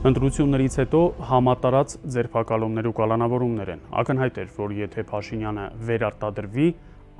Ընտրություններից հետո համատարած ձերբակալումներ ու կալանավորումներ են։ Ակնհայտ էր, որ եթե Փաշինյանը վերարտադրվի,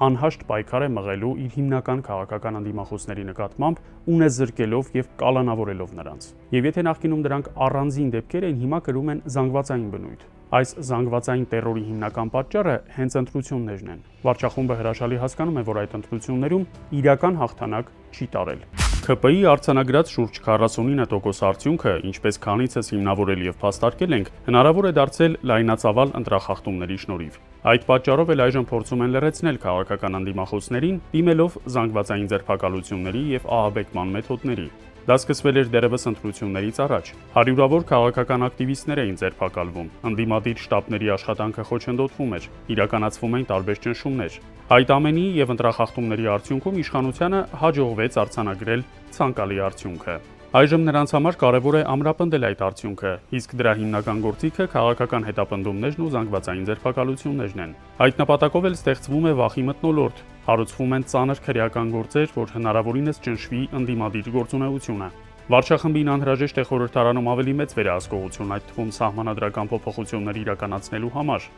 անհաշտ պայքար է մղելու իր հիմնական քաղաքական ընդդիմախոսների նկատմամբ, ունեզրկելով եւ կալանավորելով նրանց։ Եվ եթե նախկինում դրանք առանձին դեպքեր են, հիմա կրում են զանգվածային բնույթ։ Այս զանգվածային տերորի հիմնական պատճառը հենց ընտրություններն են։ Վարչախումբը հրաշալի հասկանում է, որ այդ ընտրություններում իրական հաղթանակ չի տարել։ ՔՊԻ արձանագրած շուրջ 49% արդյունքը, ինչպես քանիցս հիմնավորել եւ փաստարկել ենք, հնարավոր է դարձել լայնածավալ ընտրախախտումների շնորհիվ։ Այդ պատճառով էլ այժմ փորձում են լրացնել քաղաքական ընդդիմախոսներին, դիմելով զանգվածային ձերբակալությունների եւ ահաբեկման մեթոդների։ Դա սկսվել էր դեռևս ընտրություններից առաջ։ Հարյուրավոր քաղաքական ակտիվիստներ էին ձերբակալվում, ընդդիմադիր շտաբների աշխատանքը խոչընդոտվում էր, իրականացվում էին տարբեր ճնշումներ։ Այդ ամենի եւ ընտրախախտումների արդյունքում իշխանությանը հաջողվեց արձանագրել ցանկալի արդյունքը։ Այժմ նրանց համար կարևոր է ամրապնդել այդ արդյունքը, իսկ դրա հիմնական գործիքը քաղաքական հետապնդումներն ու զանգվածային ձերբակալություններն են։ Այդ նպատակով էլ ստեղծվում է վախի մթնոլորտ, հարուցվում են ծանր քրեական գործեր, որ հնարավորինս ճնշվի ընդդիմադիր գործունեությունը։ Վարչախմբին անհրաժեշտ է խորհրդարանում ավելի մեծ վերահսկողություն, այդ թվում սահմանադրական փոփոխություններ իրականացնելու համար։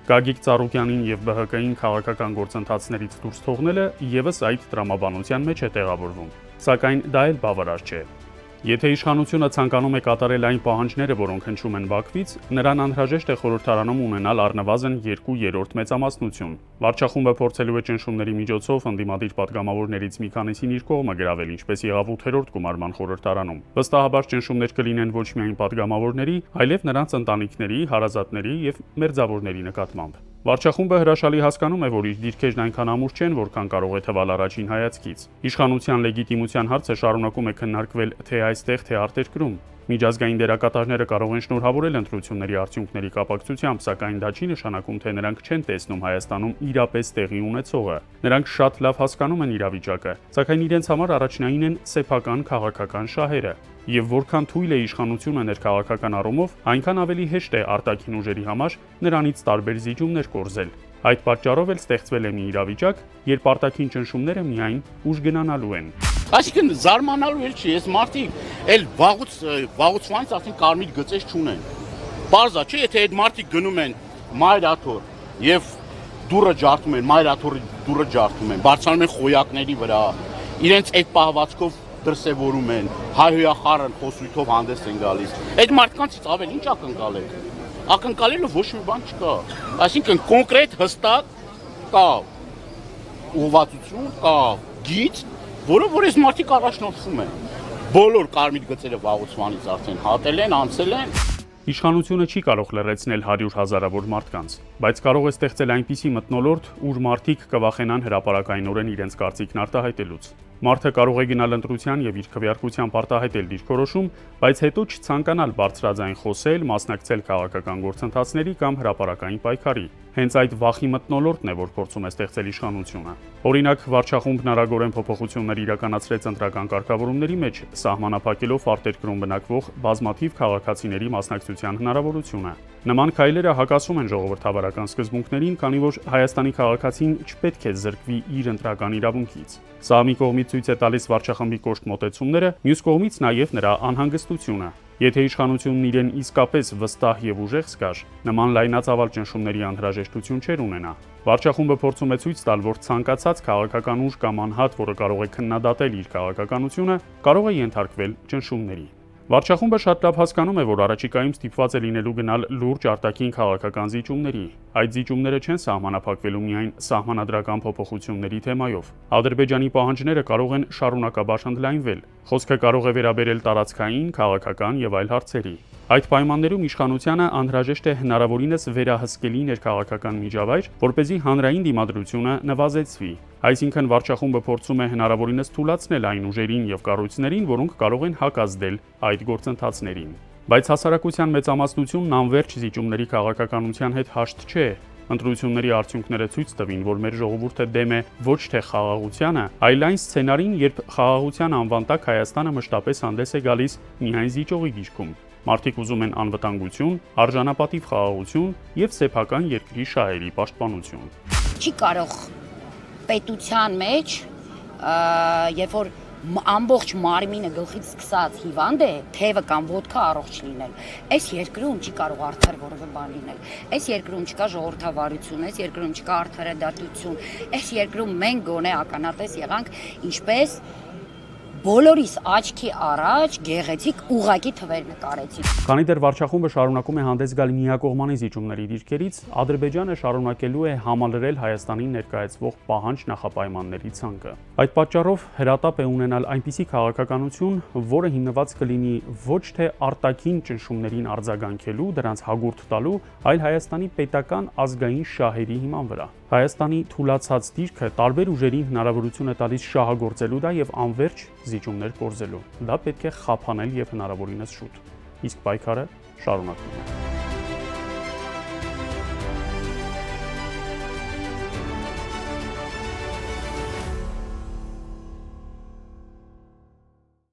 Գագիկ Ծառուկյանին եւ ԲՀԿ-ին քաղաքական գործընթացներից դուրս թողնելը եւս այդ տրամաբանության մեջ է տեղավորվում։ Սակայն դա էլ բավարար չէ։ Եթե իշխանությունը ցանկանում է կատարել այն պահանջները, որոնք հնչում են Բաքվից, նրան անհրաժեշտ է խորհրդարանում ունենալ առնվազն 2/3 մեծամասնություն։ Վարչախումբը փորձելու է ճնշումների միջոցով ընդդիմադիր պատգամավորներից մի քանիսին իր կողմը գրավել, ինչպես եղավ 8-րդ գումարման խորհրդարանում։ Վստահաբար ճնշումներ կլինեն ոչ միայն պատգամավորների, այլև նրանց ընտանիքների, հարազատների եւ մերձավորների նկատմամբ։ Վարչախումբը հրաշալի հասկանում է, որ իր դիրքերն այնքան ամուր չեն, որքան կարող է թվալ առաջին հայացքից։ Իշխանության լեգիտիմության հարցը շարունակում է քննարկվել թե այստեղ, թե արտերկրում։ Միջազգային դերակատարները կարող են շնորհավորել ընտրությունների արդյունքների կապակցությամբ, սակայն դա չի նշանակում, թե նրանք չեն տեսնում Հայաստանում իրապես տեղի ունեցողը։ Նրանք շատ լավ հասկանում են իրավիճակը, սակայն իրենց համար առաջնային են սեփական քաղաքական շահերը։ Եվ որքան թույլ է իշխանությունը ներքաղաքական առումով, այնքան ավելի հեշտ է արտաքին ուժերի համար նրանից տարբեր զիջումներ կորզել։ Այդ պատճառով էլ ստեղծվել է մի իրավիճակ, երբ արտաքին ճնշումները միայն ուժ գնանալու են։ Այսինքն զարմանալու էլ չի, ես մարդիկ էլ վաղուց արդեն կարմիր գծեր չունեն։ Պարզա չէ, եթե այդ մարդիկ գնում են մայրաթոր եւ դուրը ջարդում են, մայրաթորի դուրը ջարդում են, բարձրանում են խոյակների վրա, իրենց այդ պահվածքով դրսևորում են, հայհոյախառն խոսույթով հանդես են գալիս։ Այդ մարդկանցից ավել ինչ ակնկալեք։ Ակնկալելու ոչ մի բան չկա։ Այսինքն կոնկրետ հստակ կա ուղղվածություն, կա գիծ, որ այս մարդիկ առաջնորդվում են։ Բոլոր կարմիր գծերը վաղուց արդեն հատել են, անցել են։ Իշխանությունը չի կարող լրացնել 100 հազարավոր մարդկանց, բայց կարող է ստեղծել այնպիսի մթնոլորտ, ուր մարդիկ կվախենան հրապարակայնորեն իրենց կարծիքն արտահայտելուց։ Մարդը կարող է գնալ ընտրության եւ իր քվեարկությամբ արտահայտել դիրքորոշում, բայց հետո չցանկանալ բարձրաձայն խոսել, մասնակցել քաղաքական գործընթացների կամ հրապարակային պայքարի։ Հենց այդ վախի մթնոլորտն է, որ փորձում է ստեղծել իշխանությունը։ Օրինակ, վարչախումբն արագորեն փոփոխություններ իրականացրեց ընտրական կարգավորումների մեջ, սահմանափակելով արտերկրում բնակվող բազմաթիվ քաղաքացիների մասնակցության հնարավորությունը։ Նման քայլերը հակասում են ժողովրդավարական սկզբունքներին, քանի որ Հայաստանի քաղաքացին չպետք է զրկվի իր ընտրական իրավունքից։ Սա մի կողմից ցույց է տալիս վարչախմբի կոշտ մոտեցումները, մյուս կողմից նաև նրա անհանգստությունը։ Եթե իշխանությունն իրեն իսկապես վստահ եւ ուժեղ զգար, նման լայնածավալ ճնշումների անհրաժեշտություն չէր ունենա։ Վարչախումբը փորձում է ցույց տալ, որ ցանկացած քաղաքական ուժ կամ անհատ, որը կարող է քննադատել իր քաղաքականությունը, կարող է ենթարկվել ճնշումների։ Վարչախումբը շատ լավ հասկանում է, որ առաջիկայում ստիպված է լինելու գնալ լուրջ արտաքին քաղաքական զիջումների։ Այդ զիջումները չեն սահմանափակվելու միայն սահմանադրական փոփոխությունների թեմայով։ Ադրբեջանի պահանջները կարող են շարունակաբար ընդլայնվել։ Խոսքը կարող է վերաբերել տարածքային, քաղաքական եւ այլ հարցերի։ Այդ պայմաններում իշխանությանը անհրաժեշտ է հնարավորինս վերահսկելի ներքաղաքական միջավայր, որպեսզի հանրային դիմադրությունը նվազեցվի։ Այսինքն վարչախումբը փորձում է հնարավորինս թույլատրել այն ուժերին եւ կառույցներին, որոնք կարող են հակազդել այդ գործընթացներին։ Բայց հասարակության մեծամասնությունն անվերջ զիջումների քաղաքականության հետ հաշտ չէ։ Ընտրությունների արդյունքները ցույց տվին, որ մեր ժողովուրդը դեմ է ոչ թե խաղաղությանը, այլ այն սցենարին, երբ խաղաղության անվան տակ Հայաստանը մշտապես հանդես է գալիս միայն զիջողի դիրքում։ Մարդիկ ուզում են անվտանգություն, արժանապատիվ խաղաղություն եւ սեփական երկրի շահերի պաշտպանություն։ Չի կարող պետության մեջ, երբ որ ամբողջ մարմինը գլխից սկսած հիվանդ է, թևը կամ ոտքը առողջ լինել։ Այս երկրում չի կարող արդար որևէ բան լինել։ Այս երկրում չկա ժողովրդավարություն, այս երկրում չկա արդարադատություն։ Այս երկրում մենք գոնե ականատես եղանք, ինչպես բոլորիս աչքի առաջ գեղեցիկ ուղակի թվեր նկարեցին։ Քանի դեռ վարչախումբը շարունակում է հանդես գալ միակողմանի զիջումների դիրքերից, Ադրբեջանը շարունակելու է համալրել Հայաստանին ներկայացվող պահանջ նախապայմանների ցանկը։ Այդ պատճառով հրատապ է ունենալ այնպիսի քաղաքականություն, որը հիմնված կլինի ոչ թե արտաքին ճնշումներին արձագանքելու, դրանց հագուրդ տալու, այլ Հայաստանի պետական ազգային շահերի հիման վրա։ Հայաստանի թուլացած դիրքը տարբեր ուժերին հնարավորություն է տալիս շահագործելու դա եւ անվերջ զիջումներ կորզելու։ Դա պետք է խափանել եւ հնարավորինս շուտ։ Իսկ պայքարը շարունակվում է։